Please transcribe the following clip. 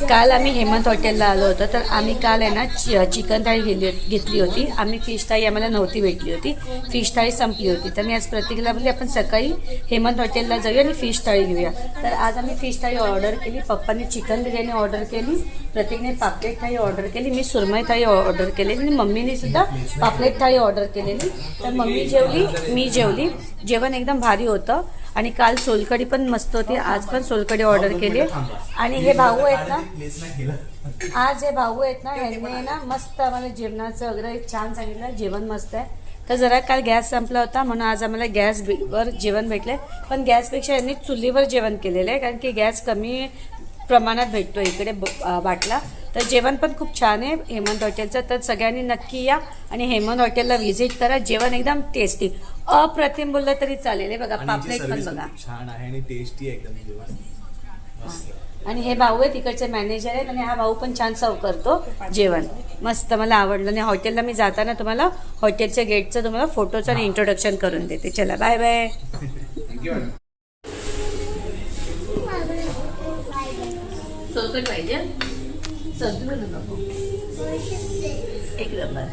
काल आम्ही हेमंत हॉटेलला आलो होतो, तर आम्ही काल आहे ना चिकन थाळी घेतली होती. आम्ही फिश थाळी आम्हाला नव्हती भेटली होती, फिश थाळी संपली होती. तर मी आज प्रत्येकाला बोलली आपण सकाळी हेमंत हॉटेलला जाऊया आणि फिश थाळी घेऊया. तर आज आम्ही फिश थाळी ऑर्डर केली. पप्पांनी चिकन बिर्याणी ऑर्डर केली, प्रत्येकने पापलेट थाळी ऑर्डर केली, मी सुरमई थाळी ऑर्डर केलेली आणि मम्मीने सुद्धा पापलेट थाळी ऑर्डर केलेली. तर मम्मी जेवली, मी जेवली. जेवण एकदम भारी होतं. आणि काल सोलकढी पण मस्त होती. आज पण सोलकढी ऑर्डर केली. आणि हे भाऊ आहेत ना, आज हे भाऊ आहेत ना, ह्यांनी ना मस्त आम्हाला जेवणाचं वगैरे छान सांगितलं. जेवण मस्त आहे. तर जरा काल गॅस संपला होता म्हणून आज आम्हाला गॅसवर जेवण भेटलंय. पण गॅसपेक्षा यांनी चुलीवर जेवण केलेलं आहे, कारण की गॅस कमी प्रमाणात भेटतो इकडे बाटला. तर जेवण पण खूप छान आहे हेमंत हॉटेलचं. तर सगळ्यांनी नक्की या आणि हेमंत हॉटेलला व्हिजिट करा. जेवण एकदम टेस्टी, अप्रतिम बोललं तरी चालेल. हे बघा पापलेट पण बघा छान आहे आणि टेस्टी आहे एकदम जेवण. आणि हे भाऊ आहे तिकडचे मॅनेजर आहेत आणि हा भाऊ पण छान सर्व करतो जेवण. मस्त मला आवडलं. आणि हॉटेलला मी जाताना तुम्हाला हॉटेलच्या गेटचं तुम्हाला फोटोचं आणि इंट्रोडक्शन करून देते. चला बाय बाय. सोलकढी पाहिजे, संतूर नको एक नंबर.